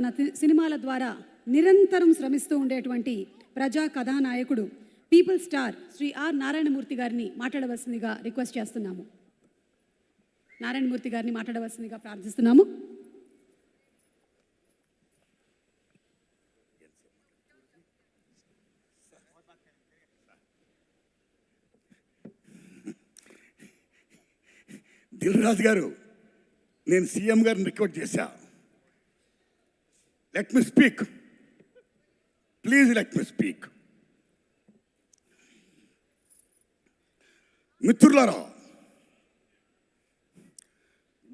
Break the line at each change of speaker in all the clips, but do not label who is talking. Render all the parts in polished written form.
తన సినిమాల ద్వారా నిరంతరం శ్రమిస్తూ ఉండేటువంటి ప్రజా కథానాయకుడు people star Shri R Narayanamurthy గారిని మాట్లాడవలసిందిగా రిక్వెస్ట్ చేస్తున్నాము. నారాయణమూర్తి గారిని మాట్లాడవలసిందిగా ప్రార్థిస్తున్నాము.
దిల్ రాజు గారు, నేను సీఎం గారిని రిక్వెస్ట్ చేశా, let me speak, please let me speak. మిత్రులారా,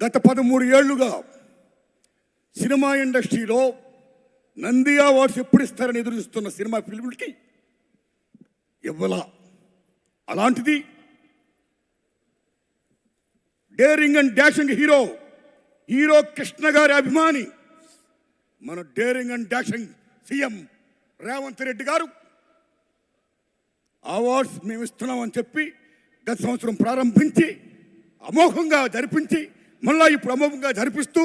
గత 13 ఏళ్లుగా సినిమా ఇండస్ట్రీలో నంది అవార్డ్స్ ఎప్పుడు ఇస్తారని ఎదురుస్తున్న సినిమా ఫిల్మ్లకి ఇవ్వాల. అలాంటిది daring and dashing hero Krishna గారి అభిమాని మన daring and dashing CM Revanth Reddy గారు అవార్డ్స్ మేము ఇస్తున్నామని చెప్పి గత సంవత్సరం ప్రారంభించి అమోఘంగా జరిపించి మళ్ళా ఇప్పుడు అమోఘంగా జరిపిస్తూ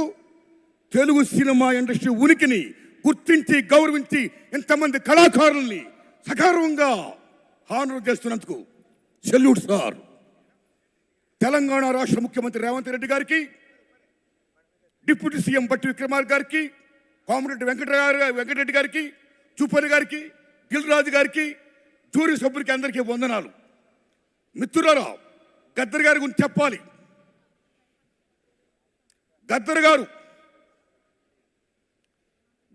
తెలుగు సినిమా ఇండస్ట్రీ ఉనికిని గుర్తించి గౌరవించి ఇంతమంది కళాకారుల్ని సగర్వంగా హానర్ చేస్తున్నందుకు సెల్యూట్ సార్. తెలంగాణ రాష్ట్ర ముఖ్యమంత్రి రేవంత్ రెడ్డి గారికి, డిప్యూటీ సీఎం బట్టి విక్రమార్క గారికి, కోమరెడ్డి వెంకటరెడ్డి గారికి, చూపరి గారికి, దిల్ రాజు గారికి, జూరీ సభ్యులకి అందరికీ వందనాలు. మిత్రులారా, గద్దర్ గారి గురించి చెప్పాలి. గద్దర్ గారు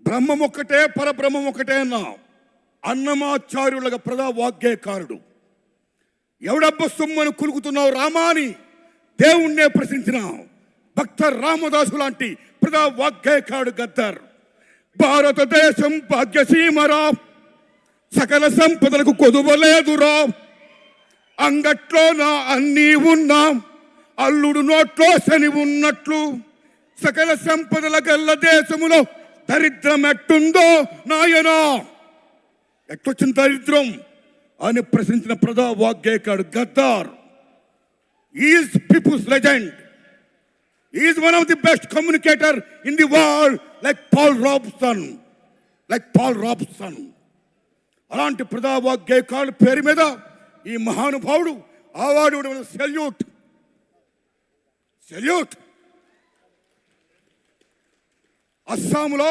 బ్రహ్మం ఒక్కటే పరబ్రహ్మం ఒక్కటే అన్న అన్నమాచార్యులుగా ప్రజా వాగ్గేయకారుడు. ఎవడబ్బ సొమ్మను కులుకుతున్నావు రామా అని దేవుణ్ణే ప్రశ్నించిన భక్త రామదాసు లాంటి ప్రజా వాగ్గేయకారుడు గద్దర్. భారతదేశం భాగ్యసీమరా, సకల సంపదలకు కొదువలేదురా, అంగట్లో నా అన్నీ ఉన్నా అల్లుడు నోట్లో శని ఉన్నట్లు, సకల సంపదల గల్ల దేశములో దరిద్రం ఎట్టుందో నాయనా, ఎట్టొచ్చిన దరిద్రం అని ప్రశ్నించిన ప్రజా వాగ్గేయకారుడు Gaddar. Is people's legend, is one of the best communicator in the world, like Paul Robeson. అలాంటి ప్రజా వాగ్గేయకారుడు పేరు మీద ఈ మహానుభావుడు అవార్డు సెల్యూట్. అస్సాంలో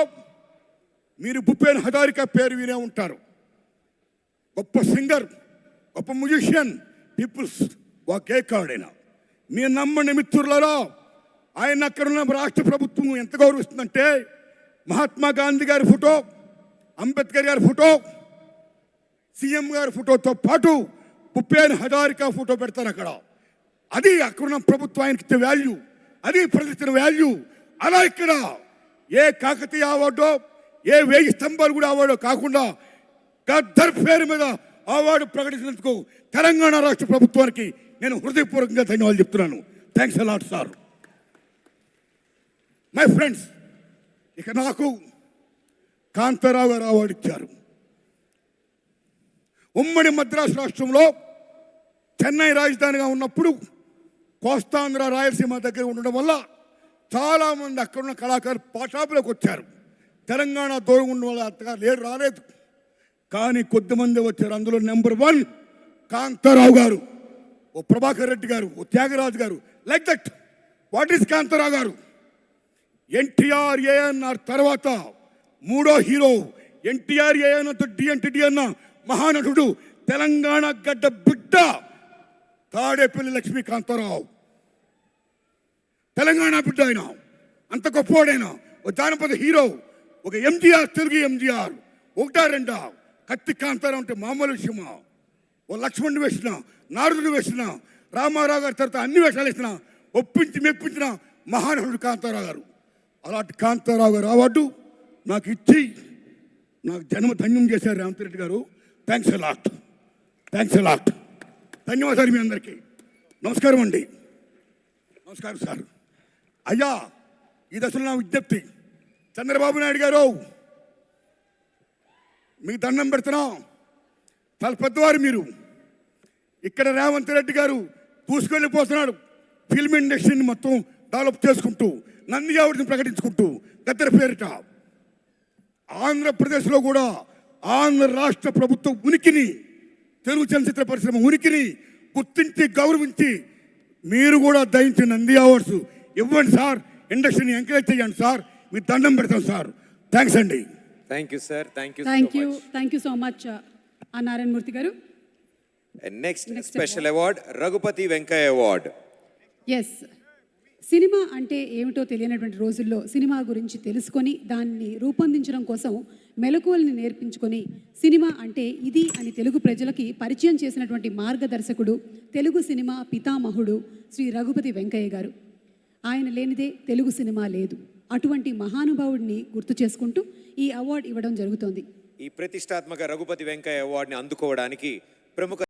మీరు భూపేన్ హజారికా పేరు వినే ఉంటారు. గొప్ప సింగర్, గొప్ప మ్యూజిషియన్, పీపుల్స్ వాగ్గేయకారుడైన. మీరు నమ్మండి మిత్రులారా, ఆయన అక్కడున్న రాష్ట్ర ప్రభుత్వం ఎంత గౌరవిస్తుందంటే మహాత్మా గాంధీ గారి ఫోటో, అంబేద్కర్ గారి ఫోటో, సీఎం గారి ఫోటోతో పాటు భూపేన్ హజారికా ఫోటో పెడతారు అక్కడ. అది అక్కడున్న ప్రభుత్వం ఆయనకి ఇచ్చే వాల్యూ, అది ప్రజలిచ్చిన వాల్యూ. అలా ఇక్కడ ఏ కాకతీయ అవార్డో, ఏ 1000 స్తంభాలు కూడా అవార్డో కాకుండా గద్దర్ పేరు మీద అవార్డు ప్రకటించినందుకు తెలంగాణ రాష్ట్ర ప్రభుత్వానికి నేను హృదయపూర్వకంగా ధన్యవాదాలు చెప్తున్నాను. Thanks a lot sir. My friends, ఇక నాకు కాంతారావు గారు అవార్డు ఇచ్చారు. ఉమ్మడి మద్రాసు రాష్ట్రంలో చెన్నై రాజధానిగా ఉన్నప్పుడు కోస్తాంధ్ర రాయలసీమ దగ్గర ఉండడం వల్ల చాలామంది అక్కడున్న కళాకారులు పాఠాపులోకి వచ్చారు. తెలంగాణ దూరం ఉండడం వల్ల అంతగా రాలేదు. కానీ కొద్దిమంది వచ్చారు. అందులో నెంబర్ 1 కాంతారావు గారు, ఓ ప్రభాకర్ రెడ్డి గారు, ఓ త్యాగరాజు గారు. Like that. What is Kantharao గారు? ఎన్టీఆర్ ఏఎన్ఆర్ తర్వాత 3వ హీరో. ఎన్టీఆర్ ఏఎన్ఆర్తో డి అన్న మహానటుడు, తెలంగాణ గడ్డ బిడ్డ తాడేపల్లి లక్ష్మీ కాంతారావు. తెలంగాణ బిడ్డ ఆయన, అంత గొప్పవాడైనా. ఒక జానపద హీరో, ఒక ఎంజీఆర్, తెలుగు ఎంజీఆర్. 1-2 కత్తి కాంతారావు అంటే మామూలు విషయమా? ఓ లక్ష్మణుడు వేసిన, నారదుడు వేసిన, రామారావు గారి తర్వాత అన్ని వేషాలు వేసిన, ఒప్పించి మెప్పించిన మహానటుడు కాంతారావు గారు. అలాంటి కాంతారావు గారు అవార్డు నాకు ఇచ్చి నాకు జన్మ ధన్యం చేశారు రేవంత్ రెడ్డి గారు. Thanks a lot. ధన్యవాదాలు మీ అందరికీ. నమస్కారం అండి. నమస్కారం సార్. అయ్యా, ఈ దశలో నా విజ్ఞప్తి, చంద్రబాబు నాయుడు గారు మీకు దండం పెడుతున్నాం. చాలా పెద్దవారు మీరు. ఇక్కడ రేవంత్ రెడ్డి గారు దూసుకెళ్ళిపోతున్నాడు. ఫిల్మ్ ఇండస్ట్రీని మొత్తం డెవలప్ చేసుకుంటూ, నంది అవార్డుని ప్రకటించుకుంటూ, గద్దర్ పేరిట ఆంధ్రప్రదేశ్లో కూడా ఆంధ్ర రాష్ట్ర ప్రభుత్వ ఉనికిని, తెలుగు చలనచిత్ర పరిశ్రమ ఉనికిని గుర్తించి గౌరవించి మీరు కూడా దయించి నంది అవార్డ్స్ ఇవ్వండి సార్. ఇండస్ట్రీని ఎంకరేజ్ చేయండి సార్. మీ దండం పెడతాం సార్. థ్యాంక్స్ అండి.
Thank you sir. Thank you.
Thank you so much ఆ Narayanamurthy garu.
Next special award Raghupathi Venkaiah award.
Yes, cinema అంటే ఏమిటో తెలియనటువంటి రోజుల్లో సినిమా గురించి తెలుసుకొని దాన్ని రూపొందించడం కోసం మెలకువల్ని నేర్పించుకొని సినిమా అంటే ఇది అని తెలుగు ప్రజలకి పరిచయం చేసినటువంటి మార్గదర్శకుడు, తెలుగు సినిమా పితామహుడు శ్రీ రఘుపతి వెంకయ్య గారు. ఆయన లేనిదే తెలుగు సినిమా లేదు. అటువంటి మహానుభావుడిని గుర్తు చేసుకుంటూ ఈ అవార్డు ఇవ్వడం జరుగుతోంది.
ఈ ప్రతిష్టాత్మక రఘుపతి వెంకయ్య అవార్డుని అందుకోవడానికి ప్రముఖ